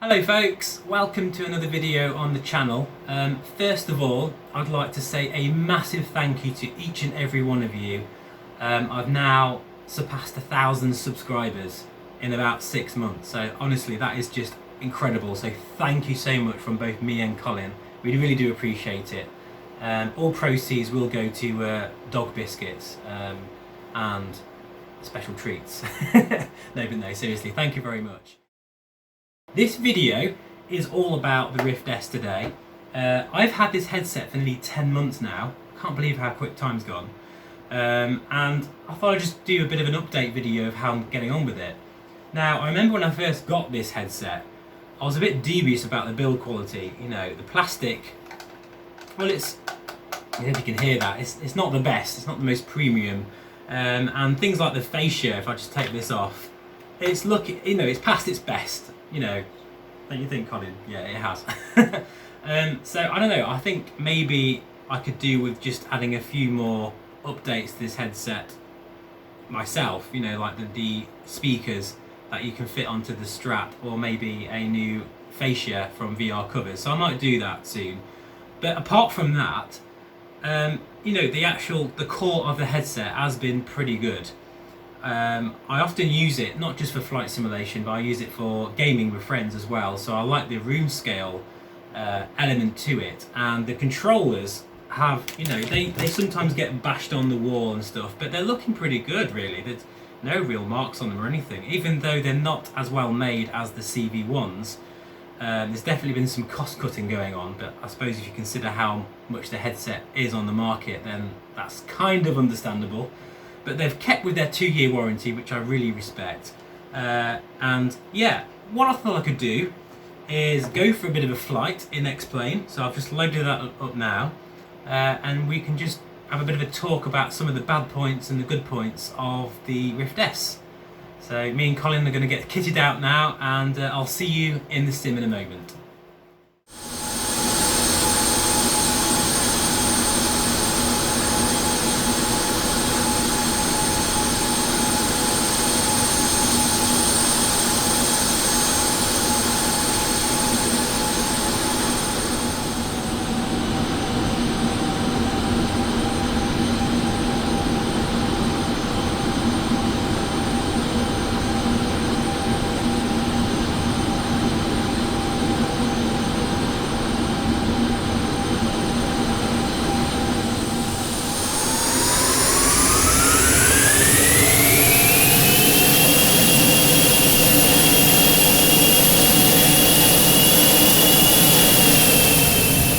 Hello folks, welcome to another video on the channel. First of all, I'd like to say a massive thank you to each and every one of you. I've now surpassed 1,000 subscribers in about 6 months, so honestly that is just incredible. So thank you so much from both me and Colin, we really do appreciate it. All proceeds will go to dog biscuits and special treats. No, seriously, thank you very much. This video is all about the Rift S today. I've had this headset for nearly 10 months now. I can't believe how quick time's gone. And I thought I'd just do a bit of an update video of how I'm getting on with it. Now, I remember when I first got this headset, I was a bit dubious about the build quality. You know, the plastic, well, I don't know if you can hear that, it's not the best, it's not the most premium. And things like the fascia, if I just take this off, it's past its best. You know, don't you think, Colin? Yeah, it has. So I don't know, I think maybe I could do with just adding a few more updates to this headset myself, you know, like the speakers that you can fit onto the strap, or maybe a new fascia from VR Covers. So I might do that soon. But apart from that, you know, the core of the headset has been pretty good. I often use it not just for flight simulation, but I use it for gaming with friends as well. So I like the room scale element to it, and the controllers have, you know, they sometimes get bashed on the wall and stuff, but they're looking pretty good really. There's no real marks on them or anything, even though they're not as well made as the CV1s. There's definitely been some cost cutting going on, but I suppose if you consider how much the headset is on the market, then that's kind of understandable. But they've kept with their 2-year warranty, which I really respect. And yeah, what I thought I could do is go for a bit of a flight in X-Plane. So I've just loaded that up now, and we can just have a bit of a talk about some of the bad points and the good points of the Rift S. So me and Colin are going to get kitted out now, and I'll see you in the sim in a moment.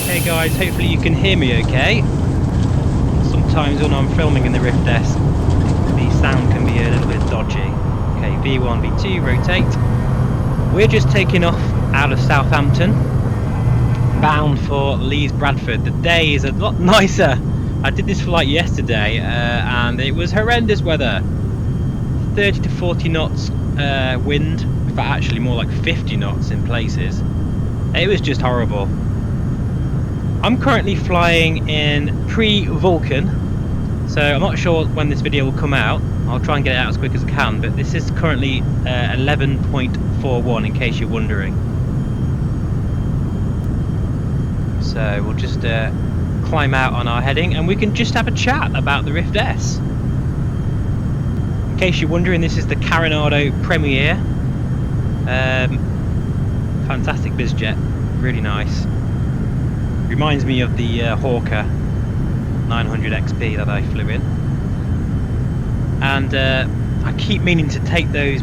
Hey guys, hopefully you can hear me okay. Sometimes when I'm filming in the Rift S, the sound can be a little bit dodgy. Okay, V1, V2, rotate. We're just taking off out of Southampton, bound for Leeds Bradford. The day is a lot nicer. I did this flight yesterday and it was horrendous weather. 30 to 40 knots wind, in fact actually more like 50 knots in places. It was just horrible. I'm currently flying in pre-Vulcan, so I'm not sure when this video will come out. I'll try and get it out as quick as I can, but this is currently 11.41 in case you're wondering. So we'll just climb out on our heading and we can just have a chat about the Rift S. In case you're wondering, this is the Carenado Premier. Fantastic bizjet, really nice. Reminds me of the Hawker 900 XP that I flew in. And I keep meaning to take those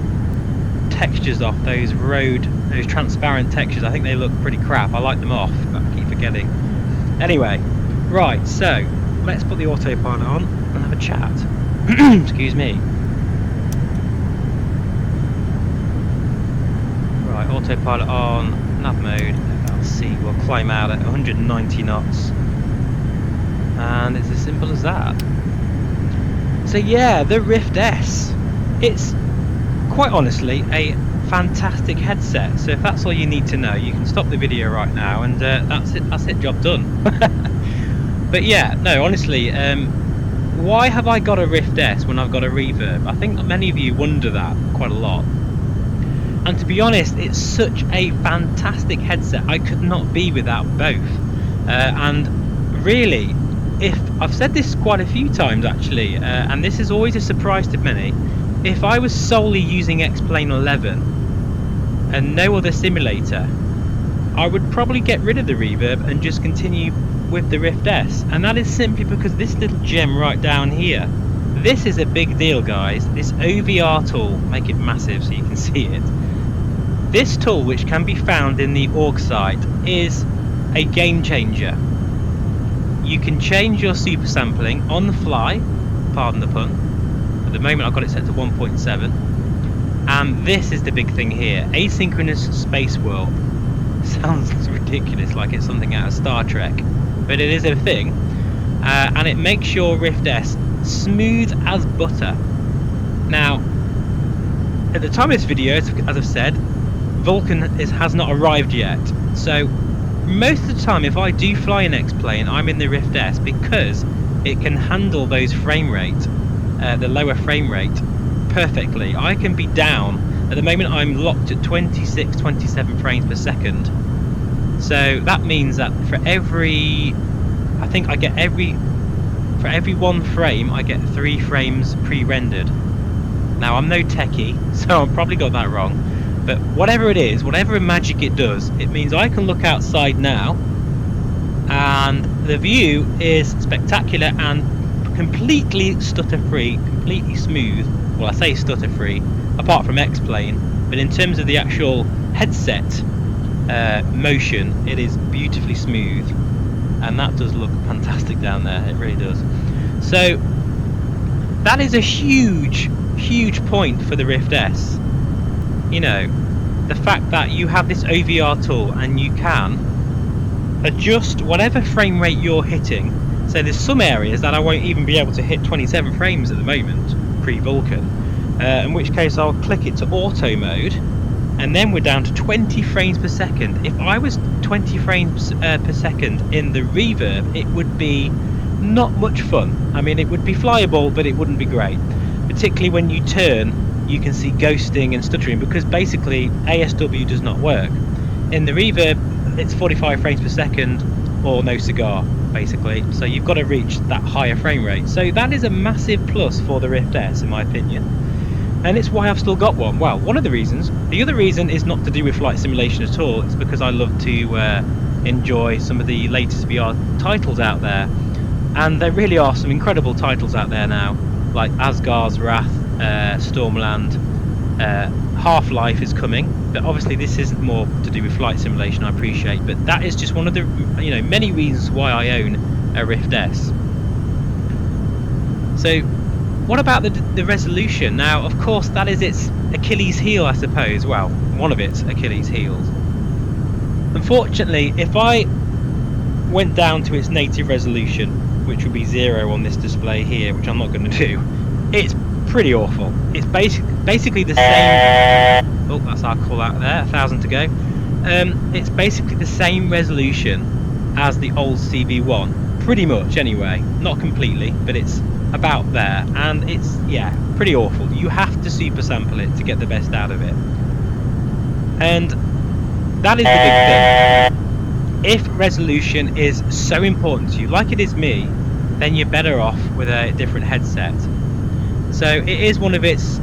textures off, those transparent textures. I think they look pretty crap. I like them off, but I keep forgetting. Anyway, right, so let's put the autopilot on and have a chat. Excuse me. Right, autopilot on, nav mode. See, we'll climb out at 190 knots, and it's as simple as that. So yeah, the Rift S, it's quite honestly a fantastic headset. So if that's all you need to know, you can stop the video right now, and that's it, job done. But yeah, no, honestly, why have I got a Rift S when I've got a Reverb? I think many of you wonder that quite a lot. And to be honest, it's such a fantastic headset. I could not be without both. And really, if I've said this quite a few times actually, and this is always a surprise to many, if I was solely using X-Plane 11 and no other simulator, I would probably get rid of the Reverb and just continue with the Rift S. And that is simply because this little gem right down here, this is a big deal, guys. This OVR tool, make it massive so you can see it. This tool, which can be found in the org site, is a game changer. You can change your super sampling on the fly, pardon the pun. At the moment I've got it set to 1.7. And this is the big thing here, asynchronous spacewarp. Sounds ridiculous, like it's something out of Star Trek, but it is a thing. And it makes your Rift S smooth as butter. Now, at the time of this video, as I've said, Vulcan has not arrived yet. So most of the time, if I do fly an X-Plane, I'm in the Rift S because it can handle those frame rate, the lower frame rate, perfectly. I can be down. At the moment, I'm locked at 26, 27 frames per second. So that means that for every, I think I get for every 1 frame, I get 3 frames pre-rendered. Now, I'm no techie, so I've probably got that wrong. But whatever it is, whatever magic it does, it means I can look outside now, and the view is spectacular and completely stutter-free, completely smooth. Well, I say stutter-free, apart from X-Plane, but in terms of the actual headset motion, it is beautifully smooth, and that does look fantastic down there. It really does. So that is a huge point for the Rift S. You know, the fact that you have this OVR tool and you can adjust whatever frame rate you're hitting. So there's some areas that I won't even be able to hit 27 frames at the moment, pre-Vulcan, in which case I'll click it to auto mode, and then we're down to 20 frames per second. If I was 20 frames per second in the Reverb, it would be not much fun. I mean, it would be flyable, but it wouldn't be great. Particularly when you turn, you can see ghosting and stuttering, because basically ASW does not work. In the Reverb, it's 45 frames per second or no cigar, basically. So you've got to reach that higher frame rate. So that is a massive plus for the Rift S, in my opinion. And it's why I've still got one. Well, one of the reasons. The other reason is not to do with flight simulation at all. It's because I love to enjoy some of the latest VR titles out there. And there really are some incredible titles out there now, like Asgard's Wrath, Stormland, Half-Life is coming, but obviously this isn't more to do with flight simulation, I appreciate, but that is just one of the many reasons why I own a Rift S. So what about the resolution? Now, of course, that is its Achilles heel, I suppose. Well, one of its Achilles heels. Unfortunately, if I went down to its native resolution, which would be 0 on this display here, which I'm not going to do, it's pretty awful. It's basically the same. Oh, that's our call out there. 1,000 to go. It's basically the same resolution as the old CV1, pretty much anyway. Not completely, but it's about there, and it's pretty awful. You have to super sample it to get the best out of it, and that is the big thing. If resolution is so important to you, like it is me, then you're better off with a different headset. So it is one of its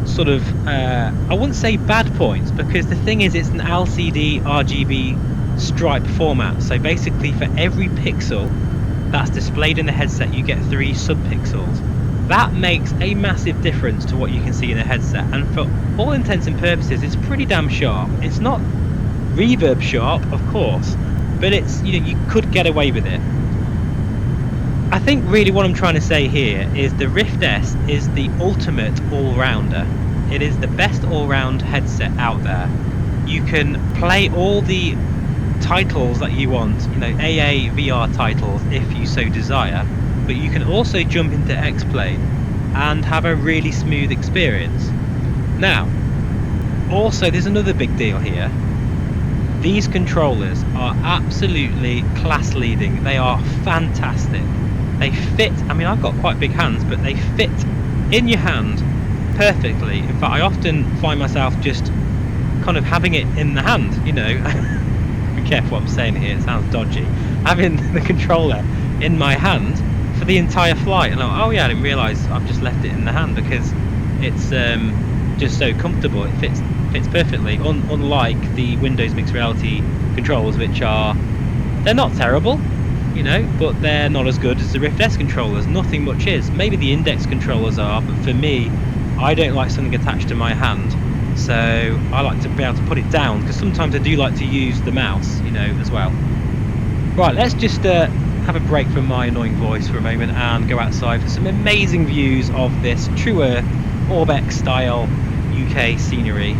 sort of, I wouldn't say bad points, because the thing is, it's an LCD RGB stripe format. So basically for every pixel that's displayed in the headset, you get 3 subpixels. That makes a massive difference to what you can see in a headset, and for all intents and purposes, it's pretty damn sharp. It's not Reverb sharp, of course, but it's, you could get away with it. I think really what I'm trying to say here is the Rift S is the ultimate all-rounder. It is the best all-round headset out there. You can play all the titles that you want, AA VR titles if you so desire, but you can also jump into X-Plane and have a really smooth experience. Now, also there's another big deal here. These controllers are absolutely class leading. They are fantastic. They fit, I mean, I've got quite big hands, but they fit in your hand perfectly. In fact, I often find myself just kind of having it in the hand, you know. Be careful what I'm saying here, it sounds dodgy. Having the controller in my hand for the entire flight, and oh yeah, I didn't realise I've just left it in the hand, because it's just so comfortable. It fits perfectly, unlike the Windows Mixed Reality controls, which they're not terrible, you know, but they're not as good as the Rift S controllers. Nothing much is. Maybe the index controllers are, but for me, I don't like something attached to my hand, so I like to be able to put it down, because sometimes I do like to use the mouse, you know, as well. Right, let's just have a break from my annoying voice for a moment and go outside for some amazing views of this True Earth Orbex style UK scenery.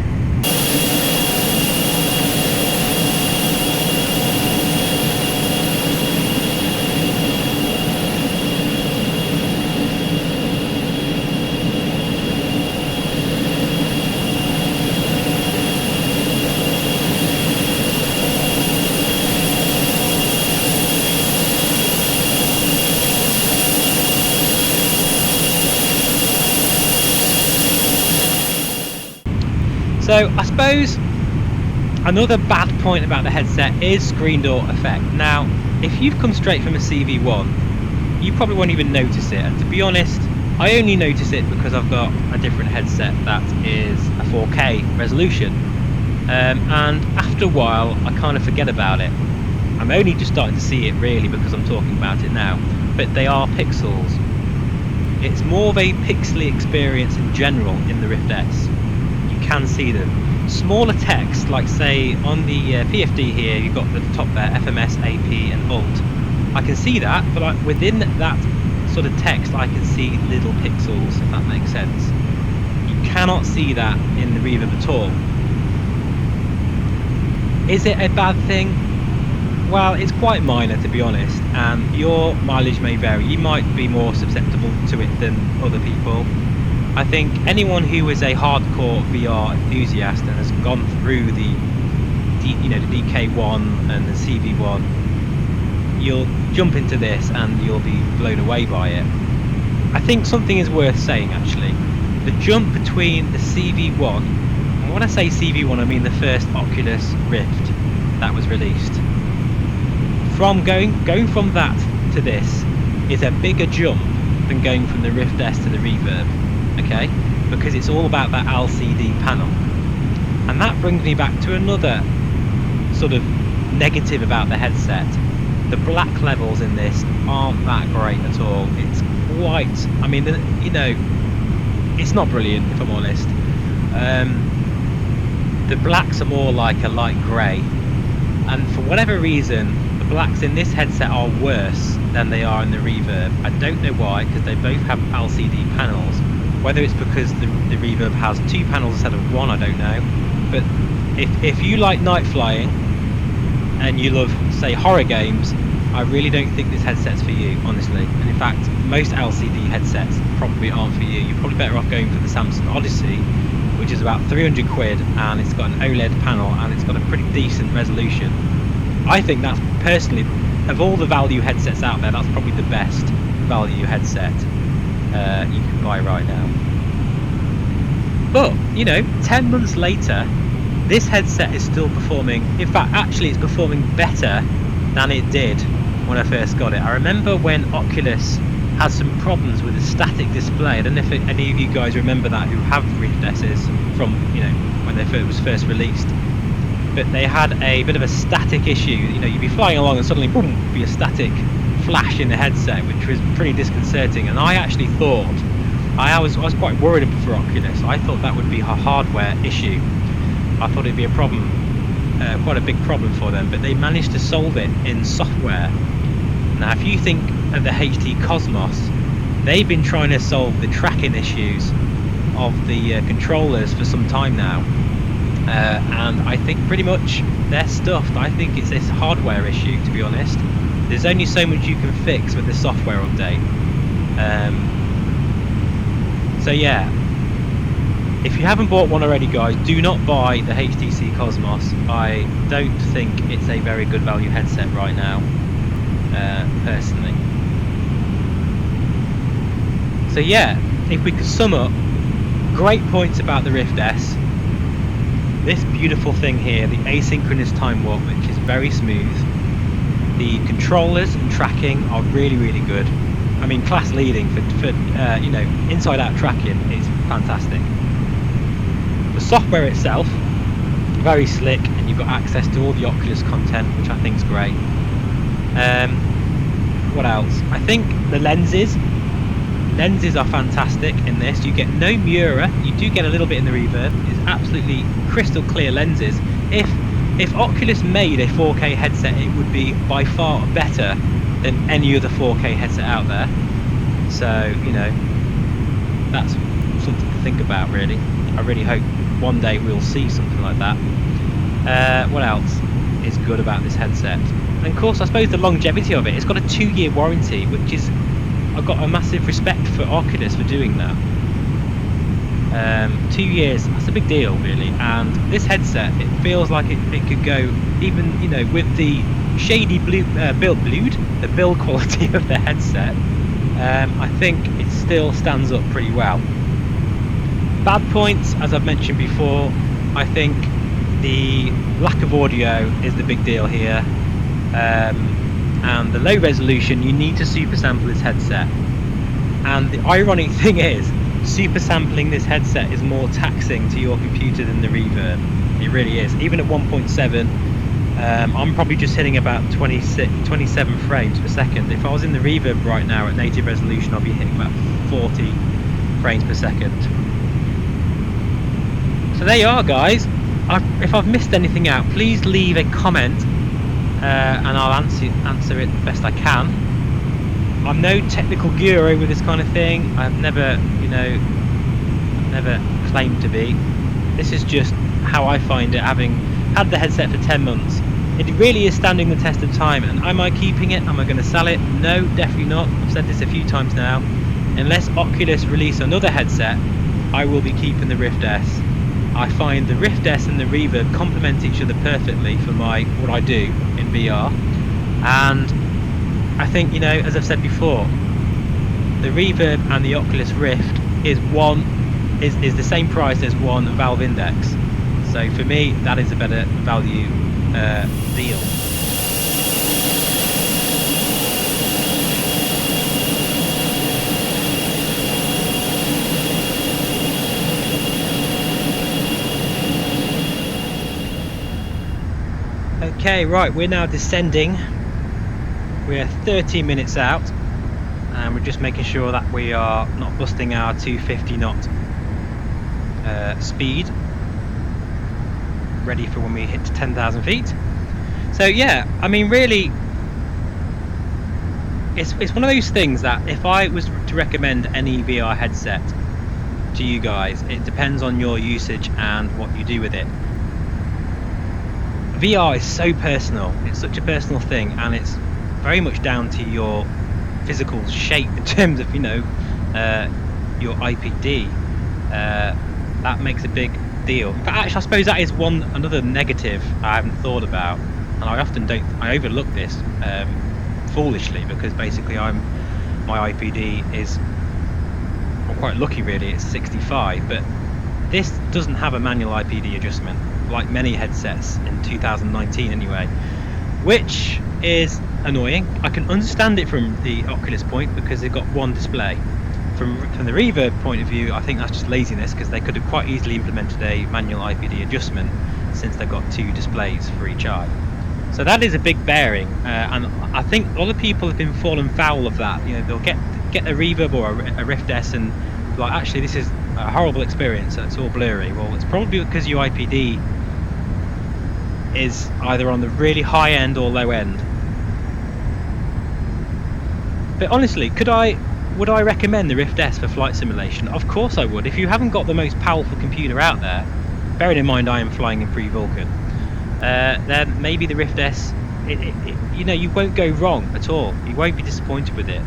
So I suppose another bad point about the headset is screen door effect. Now, if you've come straight from a CV1, you probably won't even notice it. And to be honest, I only notice it because I've got a different headset that is a 4K resolution. And after a while, I kind of forget about it. I'm only just starting to see it really because I'm talking about it now. But they are pixels. It's more of a pixely experience in general in the Rift S. Can see them. Smaller text, like say on the PFD here, you've got at the top there FMS, AP and Alt. I can see that, but like within that sort of text I can see little pixels, if that makes sense. You cannot see that in the Reverb at all. Is it a bad thing? Well, it's quite minor, to be honest, and your mileage may vary. You might be more susceptible to it than other people. I think anyone who is a hardcore VR enthusiast and has gone through the DK1 and the CV1, you'll jump into this and you'll be blown away by it. I think something is worth saying actually. The jump between the CV1, and when I say CV1 I mean the first Oculus Rift that was released. From going from that to this is a bigger jump than going from the Rift S to the Reverb. Okay, because it's all about that LCD panel, and that brings me back to another sort of negative about the headset. The black levels in this aren't that great at all. It's quite, I mean, you know, it's not brilliant if I'm honest. The blacks are more like a light grey, and for whatever reason the blacks in this headset are worse than they are in the Reverb. I don't know why, because they both have LCD panels. Whether it's because the Reverb has 2 panels instead of 1, I don't know. But if you like night flying and you love, say, horror games, I really don't think this headset's for you, honestly. And in fact, most LCD headsets probably aren't for you. You're probably better off going for the Samsung Odyssey, which is about 300 quid, and it's got an OLED panel and it's got a pretty decent resolution. I think that's, personally, of all the value headsets out there, that's probably the best value headset you can buy right now. But you know, 10 months later, this headset is still performing. In fact, actually it's performing better than it did when I first got it. I remember when Oculus had some problems with the static display. I don't know if any of you guys remember that who have Rift S's from, you know, when they was first released. But they had a bit of a static issue. You know, you'd be flying along and suddenly boom, be a static flash in the headset, which was pretty disconcerting. And I actually thought, I was quite worried for Oculus. I thought that would be a hardware issue. I thought it'd be a problem, quite a big problem for them, but they managed to solve it in software. Now if you think of the HT Cosmos, they've been trying to solve the tracking issues of the controllers for some time now, and I think pretty much they're stuffed. I think it's this hardware issue, to be honest. There's only so much you can fix with the software update. So yeah, if you haven't bought one already, guys, do not buy the HTC Cosmos. I don't think it's a very good value headset right now, personally. So yeah, if we could sum up, great points about the Rift S. this beautiful thing here, the asynchronous time warp, which is very smooth. The controllers and tracking are really, really good. I mean, class leading for you know, inside out tracking is fantastic. The software itself, very slick, and you've got access to all the Oculus content, which I think is great. What else? I think the lenses are fantastic in this. You get no mirror. You do get a little bit in the Reverb. It's absolutely crystal clear lenses. If Oculus made a 4K headset, it would be by far better than any other 4K headset out there. So, you know, that's something to think about, really. I really hope one day we'll see something like that. What else is good about this headset? And of course, I suppose the longevity of it. It's got a 2-year warranty, which is, I've got a massive respect for Oculus for doing that. 2 years, that's a big deal, really. And this headset, it feels like it could go, even, you know, with the shady the build quality of the headset, I think it still stands up pretty well. Bad points, as I've mentioned before, I think the lack of audio is the big deal here. And the low resolution, you need to super sample this headset. And the ironic thing is, super sampling this headset is more taxing to your computer than the Reverb. It really is. Even at 1.7, I'm probably just hitting about 27 frames per second. If I was in the Reverb right now at native resolution, I'll be hitting about 40 frames per second. So there you are, guys. If I've missed anything out, please leave a comment, and I'll answer it the best I can. I'm no technical guru with this kind of thing. I've never, you know, never claimed to be. This is just how I find it, having had the headset for 10 months. It really is standing the test of time. And am I keeping it? Am I going to sell it? No, definitely not. I've said this a few times now. Unless Oculus release another headset, I will be keeping the Rift S. I find the Rift S and the Reverb complement each other perfectly for what I do in VR. And I think, you know, as I've said before, the Reverb and the Oculus Rift is the same price as one Valve Index. So for me, that is a better value deal. Okay, right, we're now descending. We're 13 minutes out, and we're just making sure that we are not busting our 250 knot speed, ready for when we hit 10,000 feet. So yeah, I mean, really, it's one of those things that if I was to recommend any VR headset to you guys, it depends on your usage and what you do with it. VR is so personal, it's such a personal thing, and it's very much down to your physical shape in terms of, you know, your IPD. That makes a big deal. In fact, actually, I suppose that is another negative I haven't thought about, and I overlook this foolishly, because basically my IPD is, I'm quite lucky really, it's 65, but this doesn't have a manual IPD adjustment like many headsets in 2019 anyway, which is annoying. I can understand it from the Oculus point, because they've got one display. From the Reverb point of view, I think that's just laziness, because they could have quite easily implemented a manual IPD adjustment, since they've got 2 displays for each eye. So that is a big bearing, and I think a lot of people have been falling foul of that. You know, they'll get a Reverb or a Rift S and like, actually this is a horrible experience, it's all blurry. Well, it's probably because your IPD is either on the really high end or low end. But honestly, would I recommend the Rift S for flight simulation? Of course I would. If you haven't got the most powerful computer out there, bearing in mind I am flying in pre-Vulkan, then maybe the Rift S, you know, you won't go wrong at all. You won't be disappointed with it.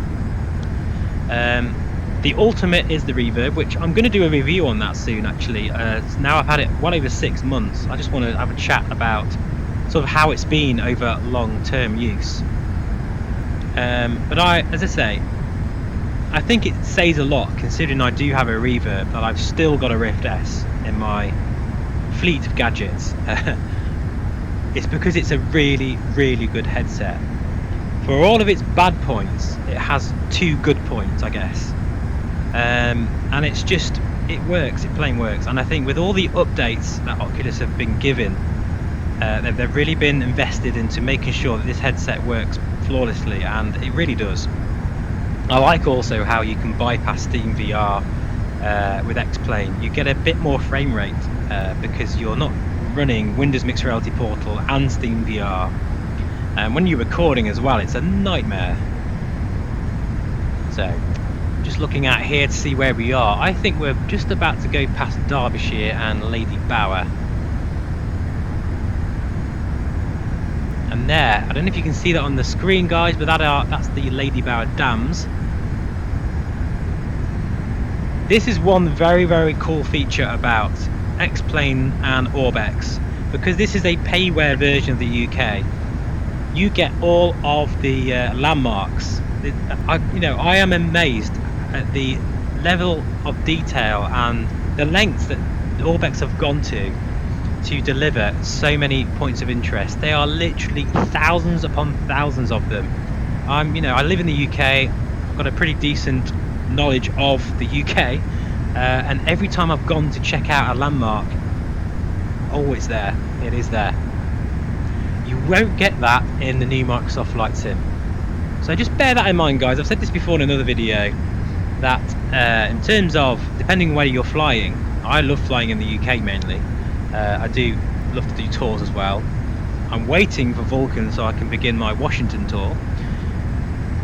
The ultimate is the Reverb, which I'm going to do a review on that soon actually. Now I've had it well over 6 months, I just want to have a chat about sort of how it's been over long-term use. But as I say, I think it says a lot, considering I do have a Reverb, that I've still got a Rift S in my fleet of gadgets. It's because it's a really, really good headset. For all of its bad points, it has 2 good points, I guess. And it's just, it works, it plain works. And I think with all the updates that Oculus have been given, they've really been invested into making sure that this headset works flawlessly, and it really does. I like also how you can bypass Steam VR with X-Plane. You get a bit more frame rate because you're not running Windows Mixed Reality Portal and Steam VR. And when you're recording as well, it's a nightmare. So, just looking out here to see where we are, I think we're just about to go past Derbyshire and Lady Bower. And there, I don't know if you can see that on the screen, guys, but that's the Lady Bower Dams. This is one very, very cool feature about X-Plane and Orbex, because this is a payware version of the UK. You get all of the landmarks. I am amazed at the level of detail and the lengths that Orbex have gone to deliver so many points of interest. They are literally thousands upon thousands of them. I live in the UK. I've got a pretty decent knowledge of the UK, and every time I've gone to check out a landmark, oh, it's there. It is there. You won't get that in the new Microsoft Flight Sim. So just bear that in mind, guys. I've said this before in another video, that in terms of, depending on where you're flying, I love flying in the UK mainly. I do love to do tours as well. I'm waiting for Vulcan so I can begin my Washington tour.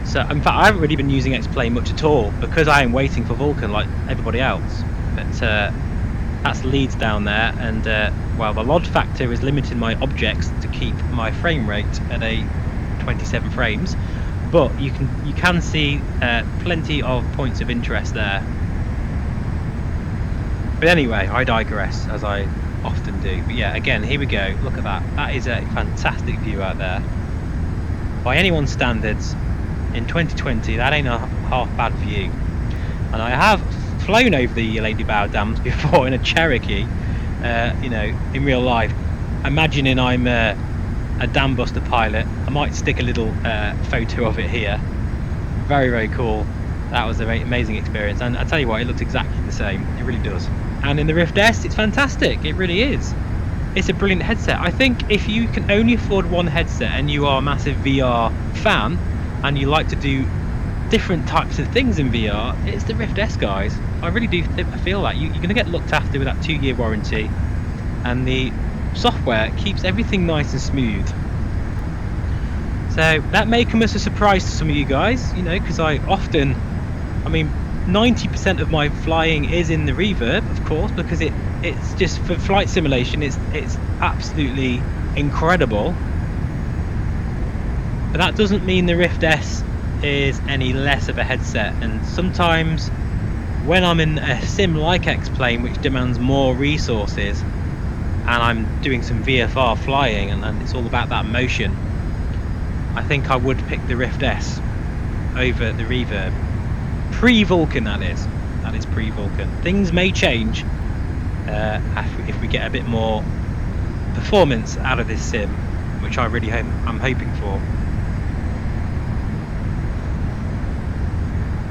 So in fact I haven't really been using X-Plane much at all because I am waiting for Vulcan like everybody else. But that's Leeds down there, and well, the load factor is limiting my objects to keep my frame rate at a 27 frames, but you can see plenty of points of interest there. But anyway, I digress, as I often do. But yeah, again, here we go. Look at that. That is a fantastic view out there. By anyone's standards, in 2020, that ain't a half bad view. And I have flown over the Lady Bower Dams before in a Cherokee, in real life. Imagining I'm a dam buster pilot. I might stick a little photo of it here. Very, very cool. That was an amazing experience, and I tell you what, it looks exactly the same. It really does. And in the Rift S, it's fantastic. It really is. It's a brilliant headset. I think if you can only afford one headset and you are a massive VR fan and you like to do different types of things in VR, it's the Rift S, guys. I really do feel that you're going to get looked after with that 2-year warranty, and the software keeps everything nice and smooth. So that may come as a surprise to some of you guys, because I 90% of my flying is in the Reverb, of course, because it's just for flight simulation. It's absolutely incredible. But that doesn't mean the Rift S is any less of a headset. And sometimes when I'm in a sim like X-Plane, which demands more resources, and I'm doing some VFR flying, and it's all about that motion, I think I would pick the Rift S over the Reverb. Pre-Vulcan, that is. That is pre-Vulcan. Things may change if we get a bit more performance out of this sim, which I'm hoping for.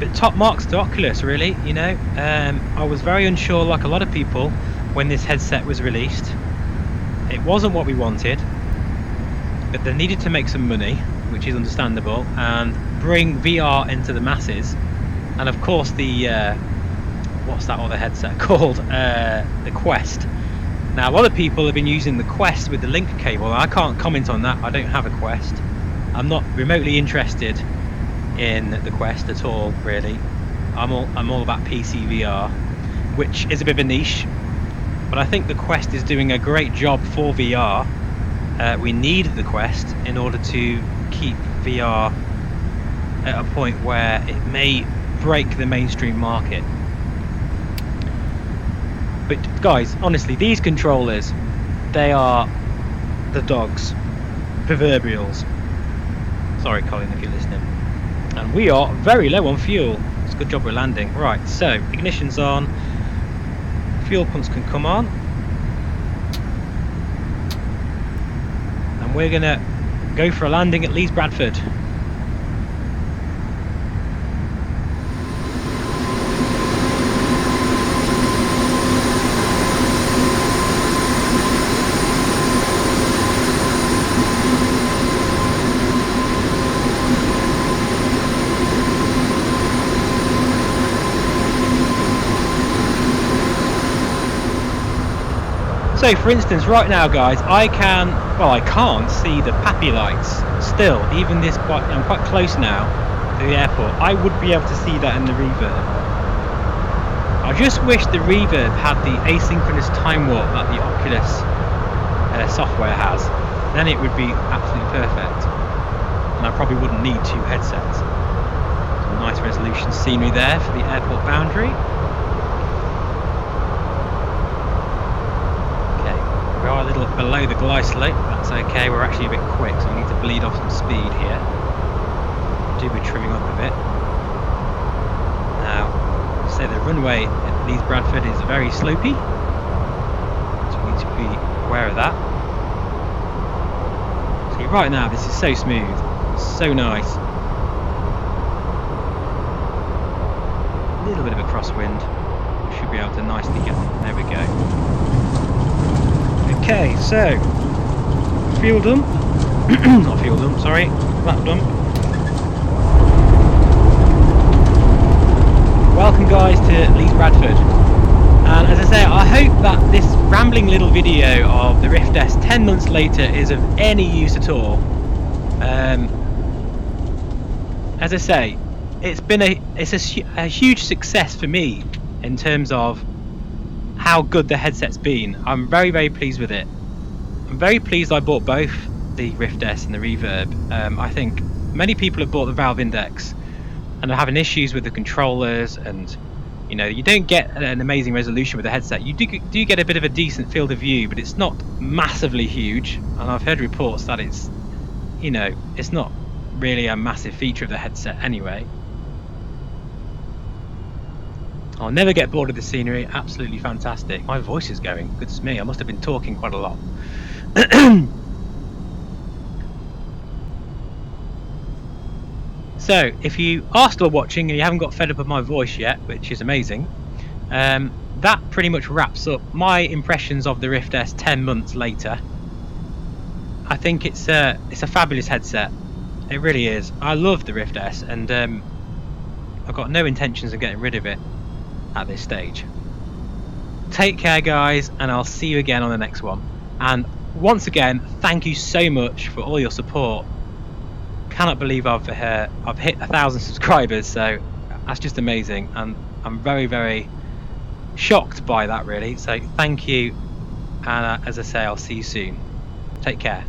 But top marks to Oculus, really. I was very unsure, like a lot of people, when this headset was released. It wasn't what we wanted, but they needed to make some money, which is understandable, and bring VR into the masses. And of course the what's that other headset called, the Quest. Now a lot of people have been using the Quest with the link cable. I can't comment on that. I don't have a Quest. I'm not remotely interested in the Quest at all, really. I'm all about PC VR, which is a bit of a niche, but I think the Quest is doing a great job for VR. We need the Quest in order to keep VR at a point where it may break the mainstream market. But guys, honestly, these controllers, they are the dogs, proverbials. Sorry Colin if you're listening. And we are very low on fuel. It's a good job we're landing. Right, so ignition's on, fuel pumps can come on, we're gonna go for a landing at Leeds Bradford. So for instance, right now guys, I can't see the PAPI lights still, even this I'm quite close now to the airport. I would be able to see that in the Reverb. I just wish the Reverb had the asynchronous time warp that the Oculus software has. Then it would be absolutely perfect. And I probably wouldn't need two headsets. Some nice resolution scenery there for the airport boundary. We are a little below the glide slope, that's okay, we're actually a bit quick, so we need to bleed off some speed here. Do be trimming up a bit. Now, say the runway at Leeds Bradford is very slopey, so we need to be aware of that. See, right now this is so smooth, so nice. A little bit of a crosswind, we should be able to nicely get, there we go. Okay, so fuel dump, not fuel dump, sorry, lap dump. Welcome guys to Leeds Bradford, and as I say, I hope that this rambling little video of the Rift S 10 months later is of any use at all. As I say, it's been a huge success for me in terms of how good the headset's been. I'm very, very pleased with it. I'm very pleased I bought both the Rift S and the Reverb. I think many people have bought the Valve Index and are having issues with the controllers, and you know, you don't get an amazing resolution with the headset. You do get a bit of a decent field of view, but it's not massively huge, and I've heard reports that it's, you know, it's not really a massive feature of the headset anyway. I'll never get bored of the scenery, absolutely fantastic. My voice is going, goodness me, I must have been talking quite a lot. So, if you are still watching and you haven't got fed up of my voice yet, which is amazing, that pretty much wraps up my impressions of the Rift S 10 months later. I think it's a fabulous headset, it really is. I love the Rift S, and I've got no intentions of getting rid of it at this stage. Take care guys, and I'll see you again on the next one. And once again, thank you so much for all your support. Cannot believe I've hit 1,000 subscribers, so that's just amazing, and I'm very, very shocked by that really. So thank you, and as I say, I'll see you soon. Take care.